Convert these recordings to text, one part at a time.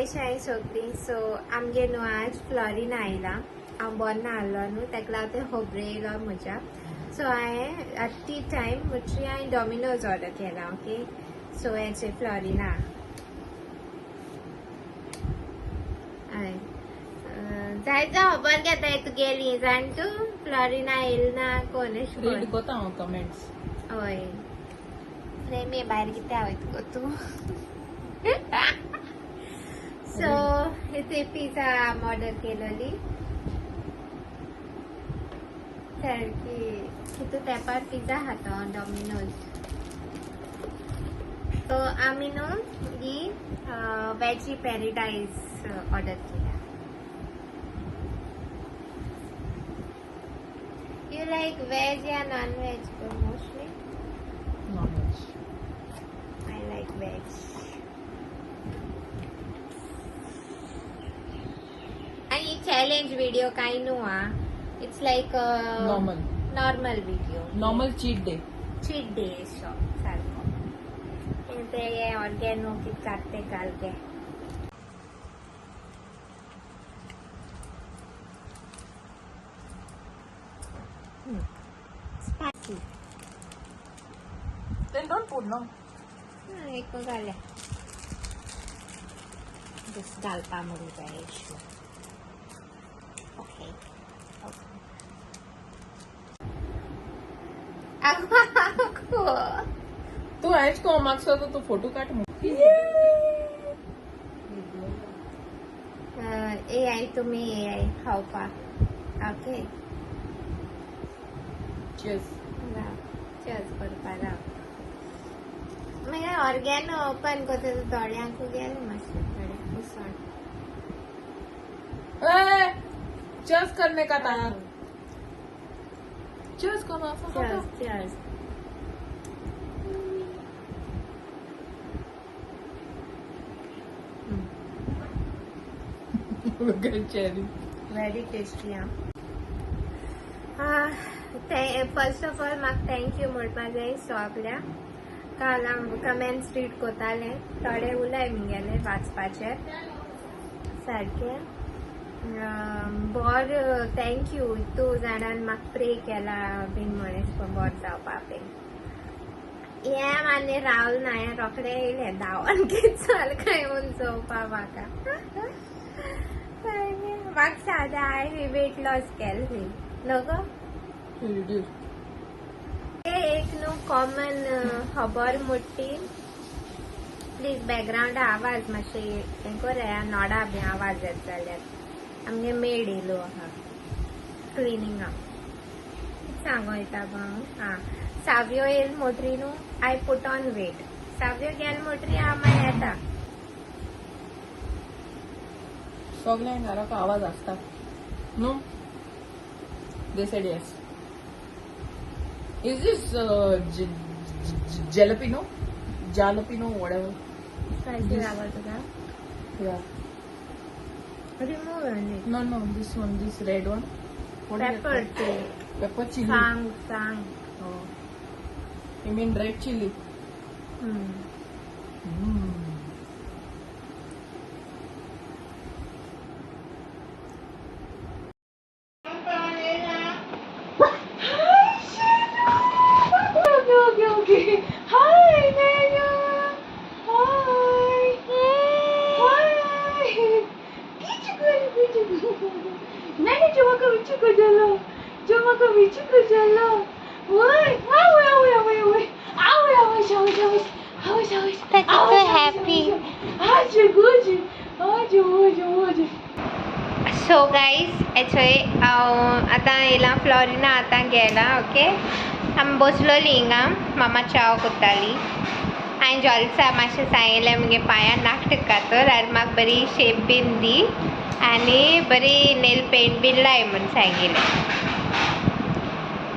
कशें आहाय सगळीं. सो आमगे न्हू आज फ्लॉरिना आयला. हांव बरो आहलो न्हू ताका लागून ते खबरो येयलो म्हज्या. सो हांवें ॲट ती टायम म्हटरी हांवें डॉमिनोज ऑर्डर केला. ओके सो हेचे फ्लॉरिना हय जायतो खबर घेता तुगेली जाण तूं फ्लॉरिना येयल ना कोण एश रीड कोता हांव कमेंट्स. हय प्रेमी भायर कितें वयत गो तूं. सो इथे पिझ्झा ऑर्डर केलेली सारकी कितू तेंपार पिझ्झा खाता डॉमिनोज. सो आमी न्हू ही वेजी पॅराडायज ऑर्डर केल्या. यू लाईक वेज या non veg mostly? Non veg. I like veg. आणि चॅलेंज व्हिडिओ काही न्हू हा. It's like normal video. Normal cheat day. Cheat day सारको. ते ऑर्गेनो कित काटते घालके. Spicy. Then don't put no. एक घाल्या. जस्ट घालपा म्हणून जाय इशू. ओके तू एज को मागसो तो फोटो काढ मग. AI तुम्ही AI खावपा. Okay cheers. चर्च करपा राव. मागीर ऑर्गेनो ओपन करता थोड्यांक गेले मातशें थोड्यांक उसण. चीयर्स करने का था. चीयर्स करो असं. Church cherry. Very tasty first of all म्हाका थँक्यू म्हणपाक जाय सगल्या. काल हांव कमेंट्स रीड कोताले थोडे उलय म्हगेले वाचपाचे सारके. बर थँक्यू तूं जाणान म्हाका प्रे केला बीन म्हण बरो जावपा बीन. हे मान्य रावल ना हे रोखडे येयले धांवन कितें चल काय येवन चोवपा म्हाका. म्हाका सादें हांवें वेट लॉस केल्ली न्हू. एक न्हू कॉमन खबर मोठी. प्लीज बॅकग्रावंड आवाज मातशे हें कर नोडा बी आवाज येत जाल्यार. आमगे मेड येयलो आहा क्लिनिंगा. सांगो येता हां सावयो येयल मोटरी न्हू. I put on weight. सावयो गेल मोटरी हांव मागीर येता. सगळ्या घराक आवाज असता नो. They said yes. Is this jalapeno? Jalapeno, whatever. Spicy लागो तुका? Yeah. Remove it. No, this one, this red one. What is it pepper called? ते Pepper chili. सांग. Oh. You mean red chili? Okay. Hi, Naya. Hi. Naya, cuma kau bicu kau jalan. Woi, away. तो happy. So guys actually हांव आतां येयला फ्लॉरिना आतां गेला. Okay आमी बसलोली हिंगा. मामा चाव कोत्ताली. हांवें जॉल्सा मातशें सांगिल्लें मुगे पांयां नाक टिकातर आनी म्हाका बरी शेप बीन दी आनी बरी नेल पेंट बीन लाय म्हूण सांगिल्लें.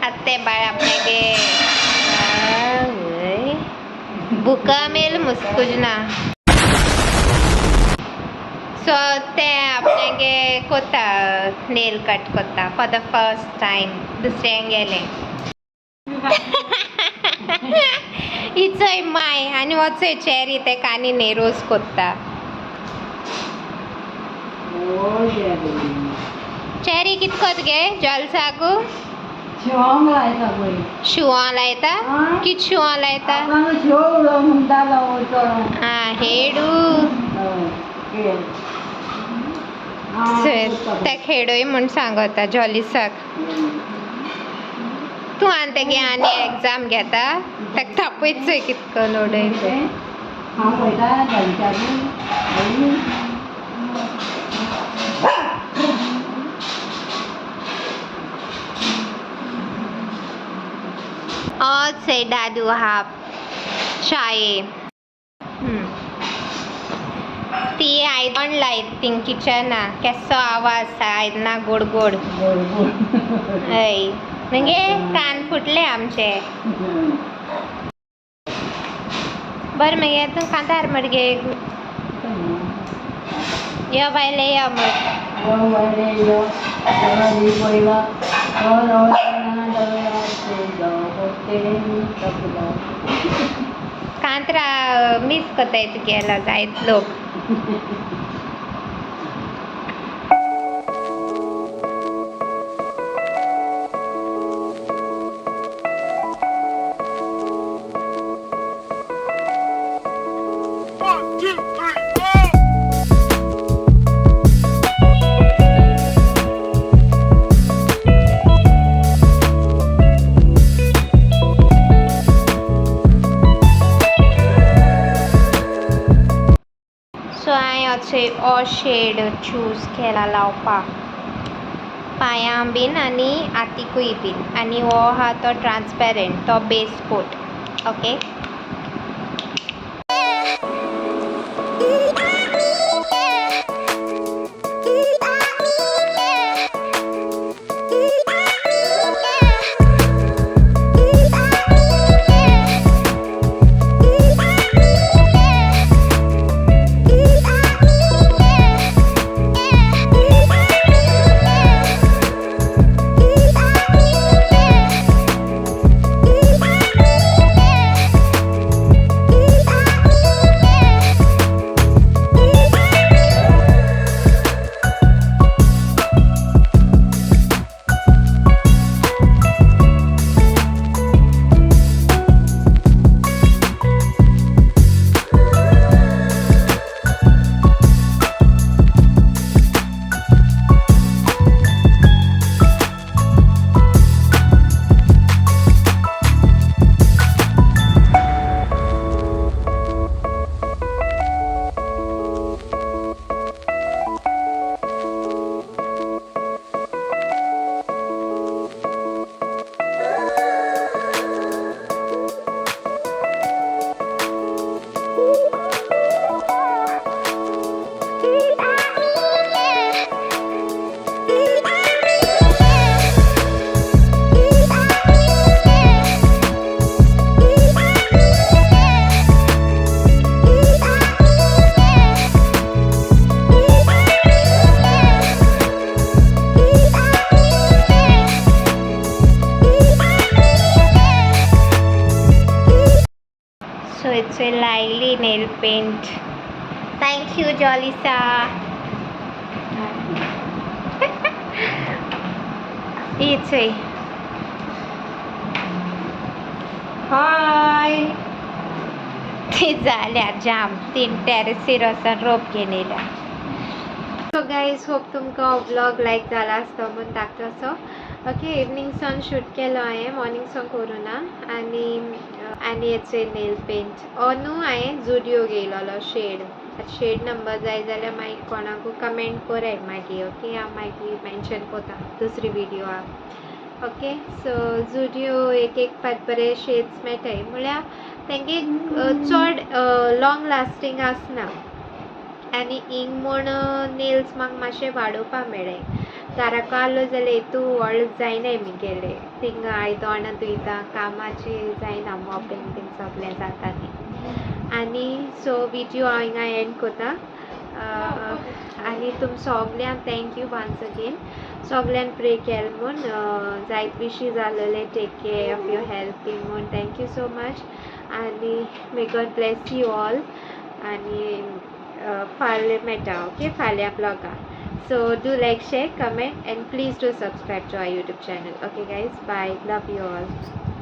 आतां तें बाळ आपणागे बुका मेल मुस्कुजना. सो तें आपणागे कोत्ता नेल कट कोत्ता फॉर द फर्स्ट टायम. दुसऱ्यांक गेलें. इचोय माय आनी वचोय चेरी ते कानी नेरोज कोत्ता. चेरी कितकोत गे जलसाकू शिवंक लायता पळय शिवों लायता आं? कित शिवों लायता आपणाक शिव म्हणटालो तो आ हेडू त्या खेडोय म्हूण सांगता जॉलिसाक तूं आनी तेगे आनी एग्जाम घेता ताका थापयत कितको उडय हांव पळयता घालच्यानी से दादू हा शाये ती आयदन लायत थिंग किचना केसो आवाज आयदना गोड गोड हय म्हणजे कान फुटले आमचे बरं मगे तूं कांतार मडगे यो बायले यो मग कांतरा मिस कोताय तुगेलो जायत लोक सो हांवें हो शेड चूज केला लावपाक पांयां बीन आनी हातीकूय बीन आनी हो आहा तो ट्रान्सपेरंट तो base coat okay So it's a Lily nail paint. Thank you, Jolisa. It's a hi. ती जाल्या जाम 3 टेरेसीर वचून रोप घेवन येयल्या. सो गायज होप तुमकां हो ब्लॉग लायक जाला आसतो म्हूण धाकटोसो ओके इवनिंग सन शूट केलो हांवें मॉर्निंग सन करूं ना आनी हेचे नेल पेंट हो न्हू हांवें जुडियो घेयलोलो शेड नंबर जाय जाल्यार मागीर कोणाकू कमेंट कोराय मागीर ओके हांव मागीर मेन्शन कोता दुसरी विडियोआक ओके सो जुडियो एक पाट बरे शेड्स मेळटाय म्हळ्यार तेंगे चड लॉंग लास्टींग आसना आनी हिंग म्हूण नेल्स म्हाका मातशे वाडोवपा मेळ्ळे घराक आसलो जाल्यार हेतू व्हड जायनाय म्हगेले थिंग आयदनां धुयता कामाची जायना मॉपिंग बीन सगळें जाता न्ही आनी सो विडियो हांव हिंगा एंड कोता आनी तुम सगल्यांक थँक्यू वन्स अगेन सगल्यांक प्रे केल म्हूण जायत विशी जाल्ले take care of your health बी म्हूण थँक्यू सो मच आनी may God bless you all आनी फाल्यां मेळटा ओके फाल्यां ब्लॉगार So do like, share, comment, and please do subscribe to our YouTube channel. Okay guys, bye. Love you all.